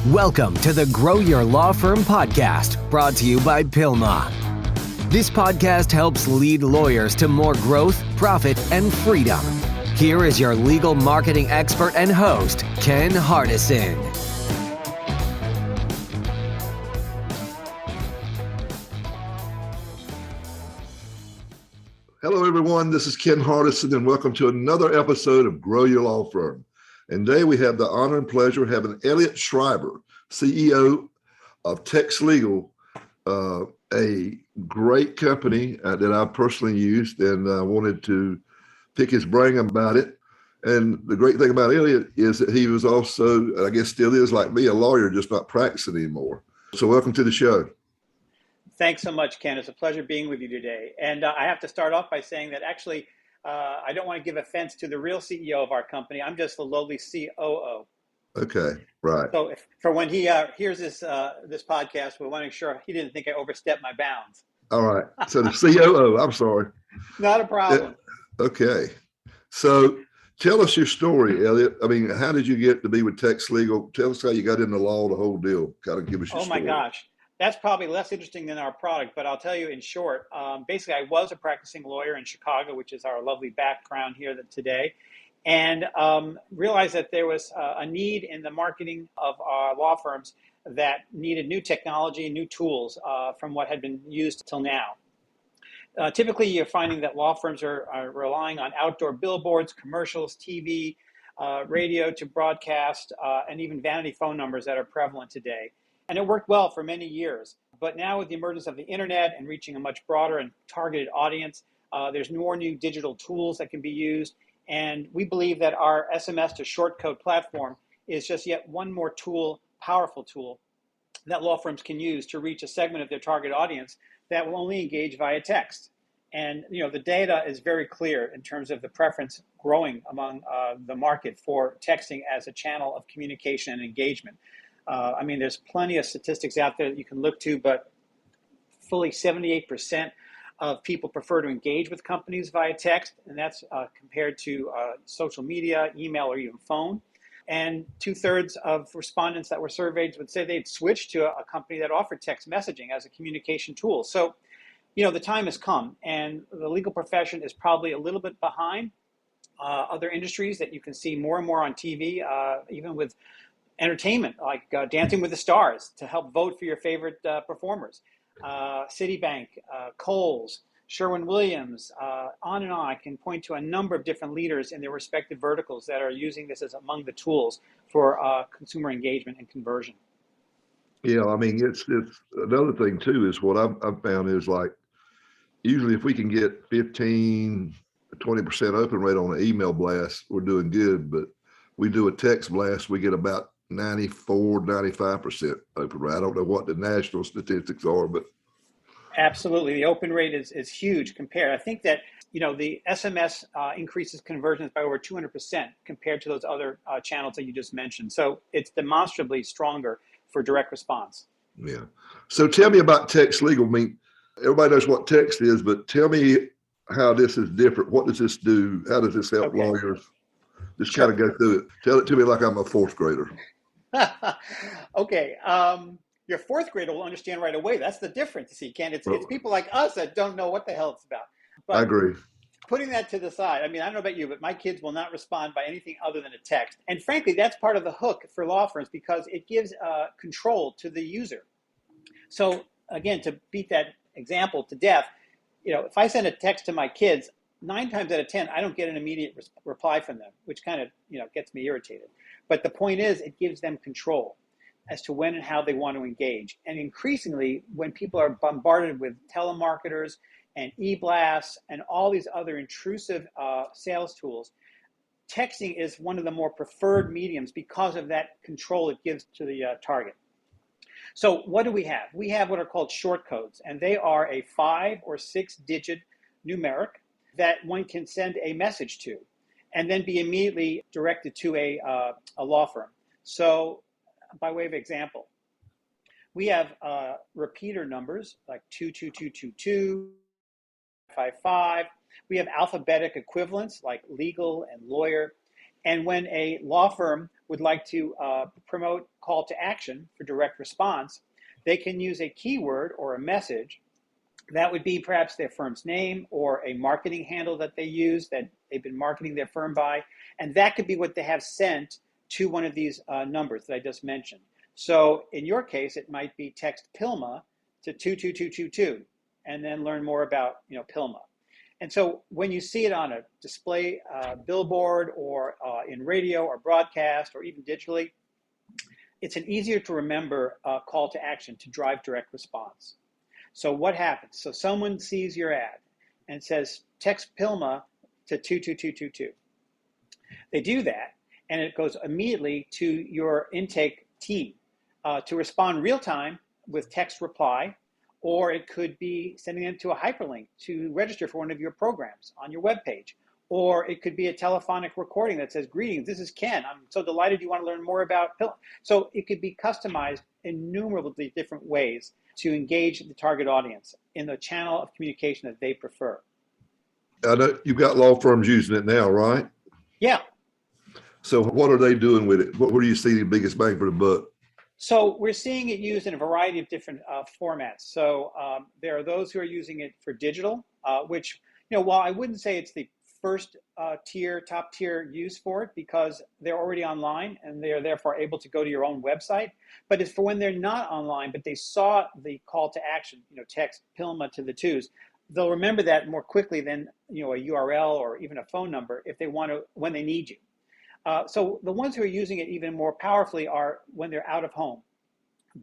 Welcome to the Grow Your Law Firm podcast, brought to you by Pilma. This podcast helps lead lawyers to more growth, profit, and freedom. Here is your legal marketing expert and host, Ken Hardison. Hello, everyone. This is Ken Hardison, and welcome to another episode of Grow Your Law Firm. And today we have the honor and pleasure of having Elliot Schreiber, CEO of Tex Legal, a great company that I personally used, and I wanted to pick his brain about it. And the great thing about Elliot is that he was also, I guess still is like me, a lawyer, just not practicing anymore. So welcome to the show. Thanks so much, Ken. It's a pleasure being with you today. And I have to start off by saying that actually, I don't want to give offense to the real CEO of our company. I'm just the lowly COO. Okay, right. So for when he hears this podcast, we want to make sure he didn't think I overstepped my bounds. All right. So the COO, I'm sorry. Not a problem. Okay. So tell us your story, Elliot. I mean, how did you get to be with Tex Legal? Tell us how you got into law, the whole deal. Kind of give us your story. Oh my gosh. That's probably less interesting than our product, but I'll tell you in short, basically I was a practicing lawyer in Chicago, which is our lovely background here today, and realized that there was a need in the marketing of our law firms that needed new technology, new tools from what had been used till now. Typically, you're finding that law firms are relying on outdoor billboards, commercials, TV, radio to broadcast, and even vanity phone numbers that are prevalent today. And it worked well for many years. But now with the emergence of the internet and reaching a much broader and targeted audience, there's more new digital tools that can be used. And we believe that our SMS to shortcode platform is just yet one more tool, powerful tool, that law firms can use to reach a segment of their target audience that will only engage via text. And the data is very clear in terms of the preference growing among the market for texting as a channel of communication and engagement. There's plenty of statistics out there that you can look to, but fully 78% of people prefer to engage with companies via text, and that's compared to social media, email, or even phone. And 2/3 of respondents that were surveyed would say they'd switch to a company that offered text messaging as a communication tool. So, the time has come, and the legal profession is probably a little bit behind other industries that you can see more and more on TV, even with entertainment, like Dancing with the Stars, to help vote for your favorite performers. Citibank, Kohl's, Sherwin-Williams, on and on. I can point to a number of different leaders in their respective verticals that are using this as among the tools for consumer engagement and conversion. Yeah, it's another thing too is what I've found is like, usually if we can get 15, 20% open rate on an email blast, we're doing good. But we do a text blast, we get about 94, 95% open rate. I don't know what the national statistics are, but. Absolutely. The open rate is huge compared. I think that, the SMS increases conversions by over 200% compared to those other channels that you just mentioned. So it's demonstrably stronger for direct response. Yeah. So tell me about Tex Legal. Everybody knows what text is, but tell me how this is different. What does this do? How does this help lawyers? Just kind of go through it. Tell it to me like I'm a fourth grader. Okay. Your fourth grader will understand right away. That's the difference, you see, Ken. It's people like us that don't know what the hell it's about. But I agree. Putting that to the side, I don't know about you, but my kids will not respond by anything other than a text. And frankly, that's part of the hook for law firms because it gives control to the user. So again, to beat that example to death, if I send a text to my kids, 9 times out of 10, I don't get an immediate reply from them, which kind of, gets me irritated. But the point is, it gives them control as to when and how they want to engage. And increasingly, when people are bombarded with telemarketers and e-blasts and all these other intrusive sales tools, texting is one of the more preferred mediums because of that control it gives to the target. So what do we have? We have what are called short codes, and they are a 5 or 6 digit numeric that one can send a message to and then be immediately directed to a law firm. So by way of example, we have repeater numbers like 22222, 55. We have alphabetic equivalents like legal and lawyer. And when a law firm would like to promote call to action for direct response, they can use a keyword or a message that would be perhaps their firm's name or a marketing handle that they use that they've been marketing their firm by. And that could be what they have sent to one of these numbers that I just mentioned. So in your case, it might be text PILMA to 22222 and then learn more about PILMA. And so when you see it on a display billboard or in radio or broadcast or even digitally, it's an easier to remember call to action to drive direct response. So what happens? So someone sees your ad and says, text PILMA to 22222. They do that, and it goes immediately to your intake team to respond real time with text reply, or it could be sending them to a hyperlink to register for one of your programs on your webpage. Or it could be a telephonic recording that says, greetings, this is Ken. I'm so delighted you want to learn more about PILMA. So it could be customized innumerably different ways to engage the target audience in the channel of communication that they prefer. I know you've got law firms using it now, right? Yeah. So what are they doing with it? Where do you see the biggest bang for the buck? So we're seeing it used in a variety of different formats. So there are those who are using it for digital, which, while I wouldn't say it's the first top tier use for it because they're already online and they are therefore able to go to your own website. But it's for when they're not online, but they saw the call to action, text PILMA to the twos. They'll remember that more quickly than a URL or even a phone number if they want to, when they need you. So the ones who are using it even more powerfully are when they're out of home,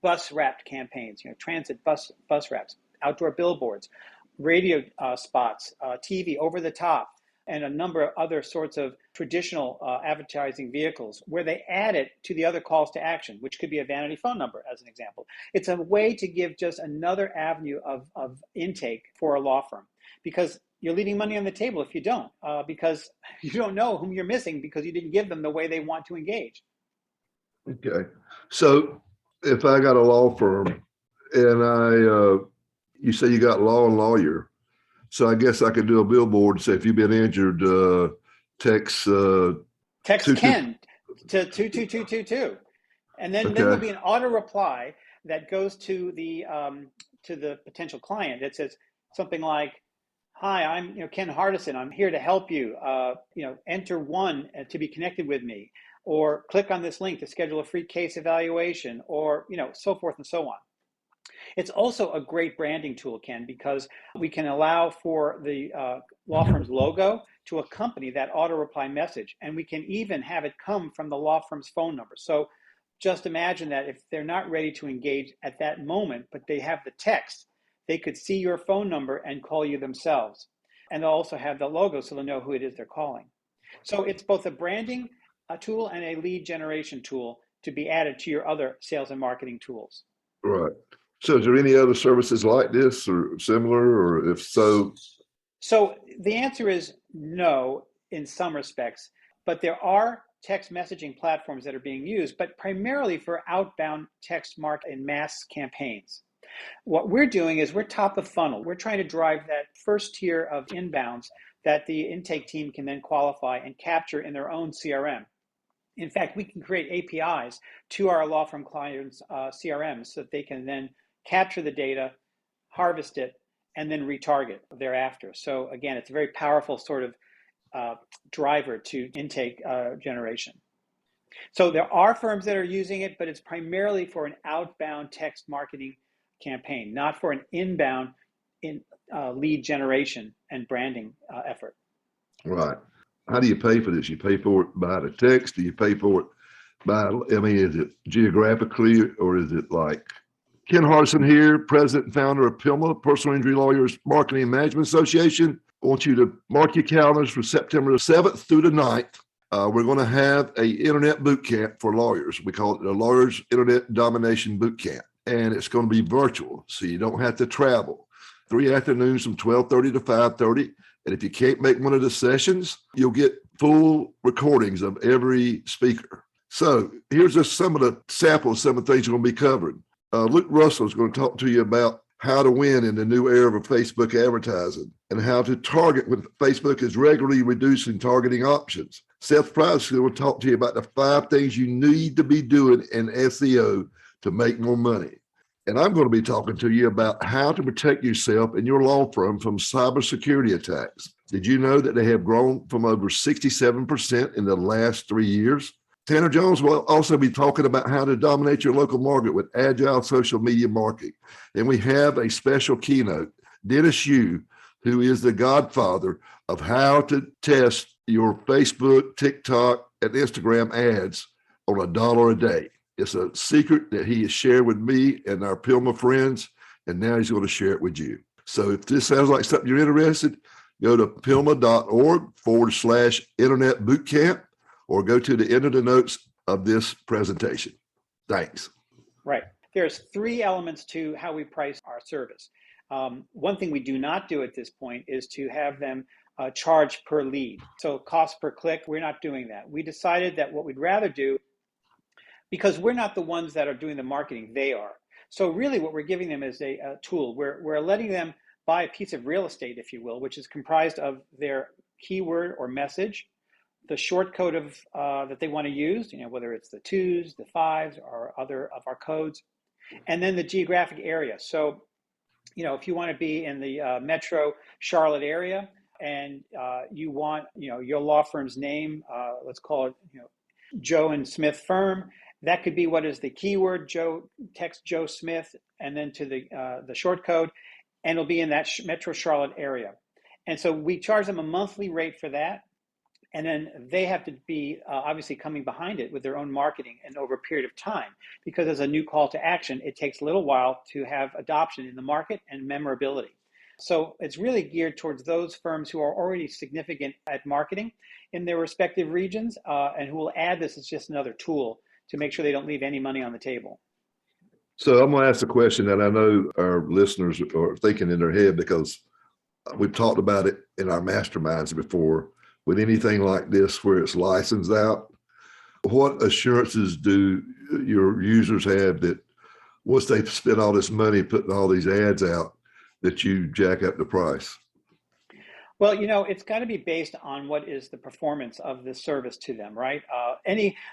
bus wrapped campaigns, transit bus wraps, outdoor billboards, radio spots, TV over the top, and a number of other sorts of traditional advertising vehicles where they add it to the other calls to action, which could be a vanity phone number, as an example. It's a way to give just another avenue of intake for a law firm, because you're leaving money on the table if you don't, because you don't know whom you're missing because you didn't give them the way they want to engage. Okay. So if I got a law firm and you say you got law and lawyer, so I guess I could do a billboard and say, if you've been injured, text Ken to 22222. And then there'll be an auto reply that goes to the potential client that says something like, hi, I'm Ken Hardison. I'm here to help you. Enter 1 to be connected with me, or click on this link to schedule a free case evaluation, or so forth and so on. It's also a great branding tool, Ken, because we can allow for the law firm's logo to accompany that auto reply message, and we can even have it come from the law firm's phone number. So just imagine that if they're not ready to engage at that moment, but they have the text, they could see your phone number and call you themselves. And they'll also have the logo so they'll know who it is they're calling. So it's both a branding tool and a lead generation tool to be added to your other sales and marketing tools. Right. So is there any other services like this or similar, or if so? So the answer is no in some respects, but there are text messaging platforms that are being used, but primarily for outbound text marketing and mass campaigns. What we're doing is we're top of funnel. We're trying to drive that first tier of inbounds that the intake team can then qualify and capture in their own CRM. In fact, we can create APIs to our law firm clients' CRMs so that they can then capture the data, harvest it, and then retarget thereafter. So again, it's a very powerful sort of driver to intake generation. So there are firms that are using it, but it's primarily for an outbound text marketing campaign, not for an inbound lead generation and branding effort. Right. How do you pay for this? You pay for it by the text? Do you pay for it by, is it geographically, or is it like Ken Hardison here, president and founder of PILMA, Personal Injury Lawyers Marketing and Management Association. I want you to mark your calendars for September the 7th through the 9th. We're going to have a internet boot camp for lawyers. We call it the Lawyers Internet Domination Boot Camp. And it's going to be virtual, so you don't have to travel. 3 afternoons from 12:30 to 5:30. And if you can't make one of the sessions, you'll get full recordings of every speaker. So here's just some of the samples, some of the things we're going to be covering. Luke Russell is going to talk to you about how to win in the new era of Facebook advertising and how to target when Facebook is regularly reducing targeting options. Seth Price will talk to you about the 5 things you need to be doing in SEO to make more money. And I'm going to be talking to you about how to protect yourself and your law firm from cybersecurity attacks. Did you know that they have grown from over 67% in the last 3 years? Tanner Jones will also be talking about how to dominate your local market with agile social media marketing. And we have a special keynote, Dennis Yu, who is the godfather of how to test your Facebook, TikTok, and Instagram ads on $1 a day. It's a secret that he has shared with me and our Pilma friends, and now he's going to share it with you. So if this sounds like something you're interested, go to pilma.org/internet bootcamp, or go to the end of the notes of this presentation. Thanks. Right. There's 3 elements to how we price our service. One thing we do not do at this point is to have them charge per lead. So cost per click, we're not doing that. We decided that what we'd rather do, because we're not the ones that are doing the marketing, they are. So really what we're giving them is a tool. We're letting them buy a piece of real estate, if you will, which is comprised of their keyword or message, the short code of that they want to use, whether it's the 2s, the 5s, or other of our codes, and then the geographic area. So, if you want to be in the Metro Charlotte area and you want, your law firm's name, let's call it, Joe and Smith firm, that could be what is the keyword, text Joe Smith, and then to the short code, and it'll be in that Metro Charlotte area. And so we charge them a monthly rate for that. And then they have to be obviously coming behind it with their own marketing and over a period of time, because as a new call to action, it takes a little while to have adoption in the market and memorability. So it's really geared towards those firms who are already significant at marketing in their respective regions and who will add this as just another tool to make sure they don't leave any money on the table. So I'm going to ask a question that I know our listeners are thinking in their head, because we've talked about it in our masterminds before. With anything like this where it's licensed out, what assurances do your users have that once they've spent all this money putting all these ads out, that you jack up the price? Well, it's got to be based on what is the performance of the service to them, right?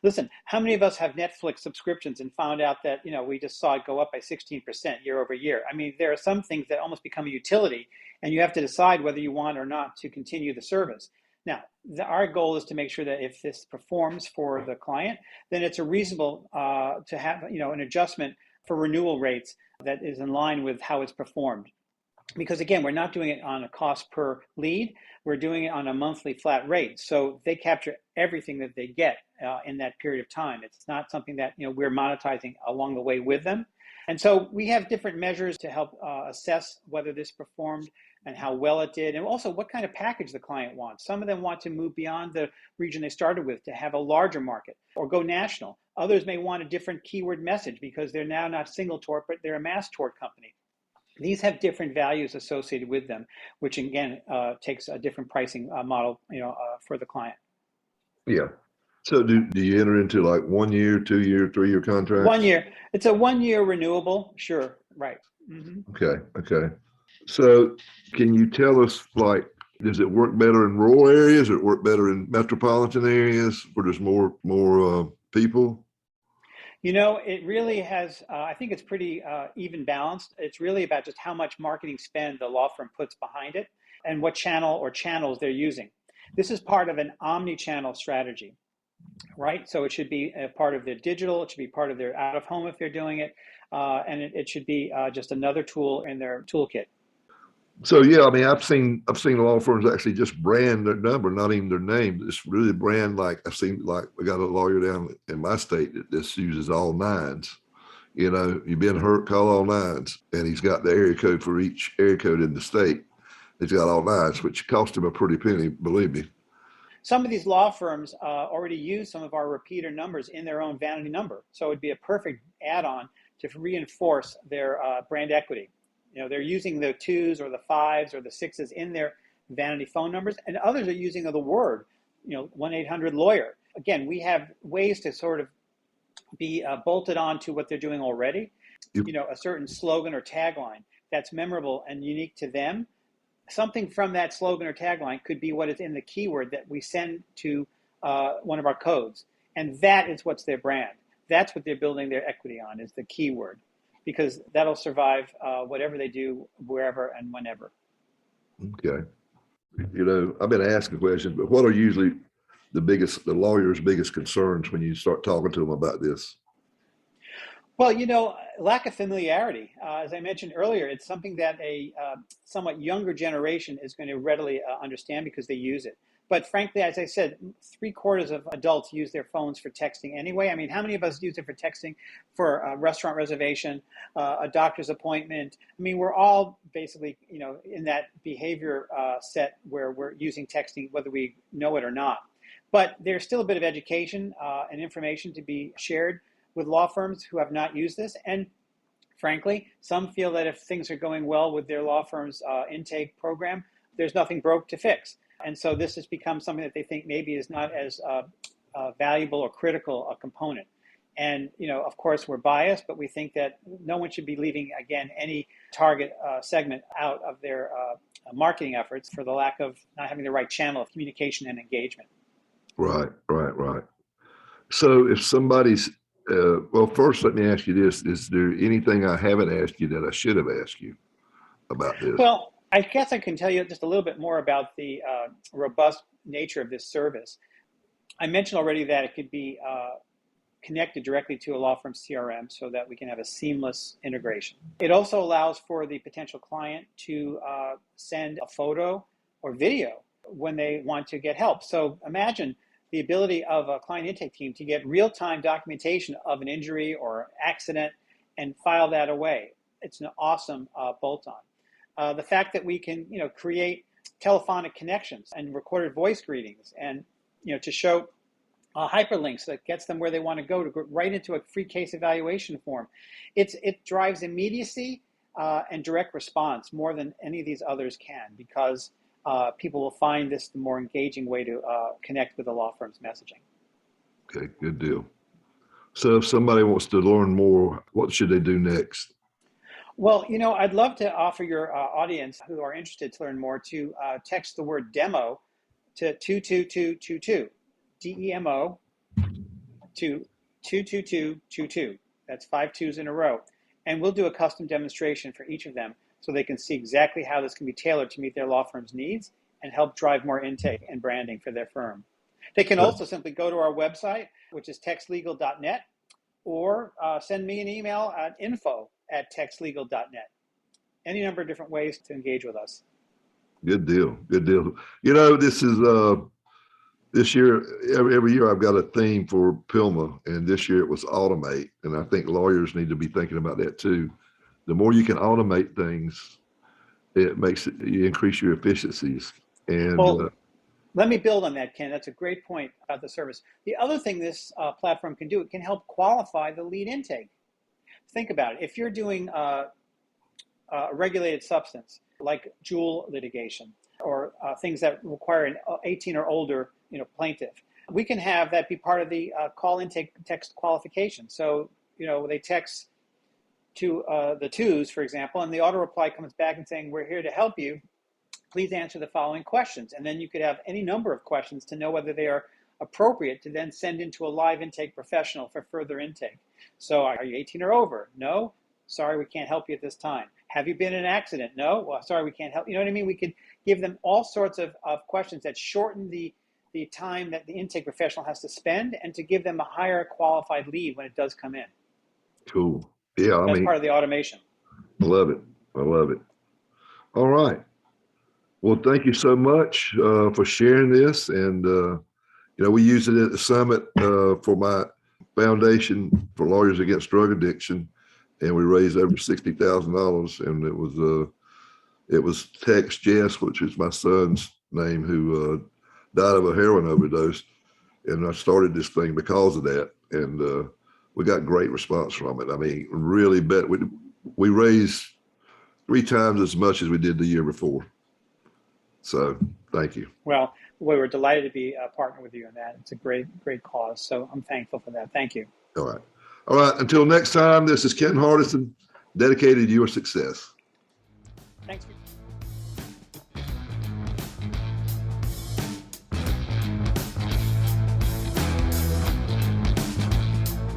Listen, how many of us have Netflix subscriptions and found out that, we just saw it go up by 16% year over year? I mean, there are some things that almost become a utility, and you have to decide whether you want or not to continue the service. Now, our goal is to make sure that if this performs for the client, then it's a reasonable to have, an adjustment for renewal rates that is in line with how it's performed. Because again, we're not doing it on a cost per lead. We're doing it on a monthly flat rate. So they capture everything that they get in that period of time. It's not something that, we're monetizing along the way with them. And so we have different measures to help assess whether this performed and how well it did, and also what kind of package the client wants. Some of them want to move beyond the region they started with to have a larger market or go national. Others may want a different keyword message because they're now not single tort, but they're a mass tort company. These have different values associated with them, which again takes a different pricing model, for the client. Yeah. So do you enter into like 1 year, 2 year, 3 year contracts? 1 year. It's a 1 year renewable. Sure. Right. Mm-hmm. Okay. So can you tell us, like, does it work better in rural areas or it work better in metropolitan areas where there's more people? It really has, I think it's pretty even balanced. It's really about just how much marketing spend the law firm puts behind it and what channel or channels they're using. This is part of an omni-channel strategy, right? So it should be a part of their digital, it should be part of their out of home if they're doing it, and it should be just another tool in their toolkit. So yeah, I mean, I've seen law firms actually just brand their number, not even their name, just really brand. Like I've seen, like we got a lawyer down in my state that just uses all 9s. You've been hurt, call all 9s, and he's got the area code for each area code in the state. He's got all 9s, which cost him a pretty penny, believe me. Some of these law firms already use some of our repeater numbers in their own vanity number, so it'd be a perfect add-on to reinforce their brand equity. They're using the 2s or the 5s or the 6s in their vanity phone numbers, and others are using the word, 1-800-lawyer. Again, we have ways to sort of be bolted on to what they're doing already. A certain slogan or tagline that's memorable and unique to them. Something from that slogan or tagline could be what is in the keyword that we send to one of our codes. And that is what's their brand. That's what they're building their equity on, is the keyword, because that'll survive whatever they do, wherever and whenever. Okay. I've been asking questions, but what are usually the lawyer's biggest concerns when you start talking to them about this? Well, lack of familiarity. As I mentioned earlier, it's something that a somewhat younger generation is going to readily understand because they use it. But frankly, as I said, 3/4 of adults use their phones for texting anyway. I mean, how many of us use it for texting for a restaurant reservation, a doctor's appointment? I mean, we're all basically, in that behavior set where we're using texting, whether we know it or not. But there's still a bit of education and information to be shared with law firms who have not used this. And frankly, some feel that if things are going well with their law firm's intake program, there's nothing broke to fix. And so this has become something that they think maybe is not as valuable or critical a component. And, of course, we're biased, but we think that no one should be leaving, again, any target segment out of their marketing efforts for the lack of not having the right channel of communication and engagement. Right. So if somebody's, well, first, let me ask you this. Is there anything I haven't asked you that I should have asked you about this? Well, I guess I can tell you just a little bit more about the robust nature of this service. I mentioned already that it could be connected directly to a law firm's CRM so that we can have a seamless integration. It also allows for the potential client to send a photo or video when they want to get help. So imagine the ability of a client intake team to get real-time documentation of an injury or accident and file that away. It's an awesome bolt-on. The fact that we can, create telephonic connections and recorded voice greetings, and to show hyperlinks that gets them where they want to go right into a free case evaluation form. It drives immediacy and direct response more than any of these others can, because people will find this the more engaging way to connect with the law firm's messaging. Okay, good deal. So if somebody wants to learn more, what should they do next? Well, I'd love to offer your audience who are interested to learn more to text the word demo to 22222, DEMO, to 22222. That's 5 2s in a row. And we'll do a custom demonstration for each of them so they can see exactly how this can be tailored to meet their law firm's needs and help drive more intake and branding for their firm. They can also simply go to our website, which is texlegal.net, or send me an email at info@texlegal.net. Any number of different ways to engage with us. Good deal. This is this year, every year I've got a theme for PILMA, and this year it was automate. And I think lawyers need to be thinking about that too. The more you can automate things, you increase your efficiencies. And let me build on that, Ken. That's a great point about the service. The other thing this platform can do, it can help qualify the lead intake. Think about it. If you're doing a regulated substance like jewel litigation or things that require an 18 or older plaintiff, we can have that be part of the call intake text qualification. So they text to the 2s, for example, and the auto reply comes back and saying, "We're here to help you. Please answer the following questions." And then you could have any number of questions to know whether they are appropriate to then send into a live intake professional for further intake. So are you 18 or over? No? Sorry, we can't help you at this time. Have you been in an accident? No? Well, sorry, we can't help. You know what I mean? We could give them all sorts of questions that shorten the time that the intake professional has to spend, and to give them a higher qualified lead when it does come in. Cool. Yeah, That's part of the automation. I love it. All right. Well, thank you so much for sharing this. And, we use it at the summit for my foundation for Lawyers Against Drug Addiction. And we raised over $60,000. And it was Tex Jess, which is my son's name, who died of a heroin overdose. And I started this thing because of that. And we got great response from it. I mean, really we raised 3 times as much as we did the year before. So thank you. Well, we were delighted to be a partner with you in that. It's a great cause. So I'm thankful for that. Thank you. All right. Until next time, this is Ken Hardison, dedicated to your success. Thanks.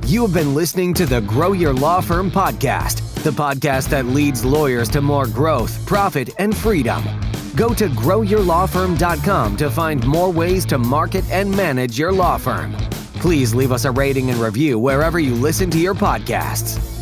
You have been listening to the Grow Your Law Firm podcast, the podcast that leads lawyers to more growth, profit, and freedom. Go to growyourlawfirm.com to find more ways to market and manage your law firm. Please leave us a rating and review wherever you listen to your podcasts.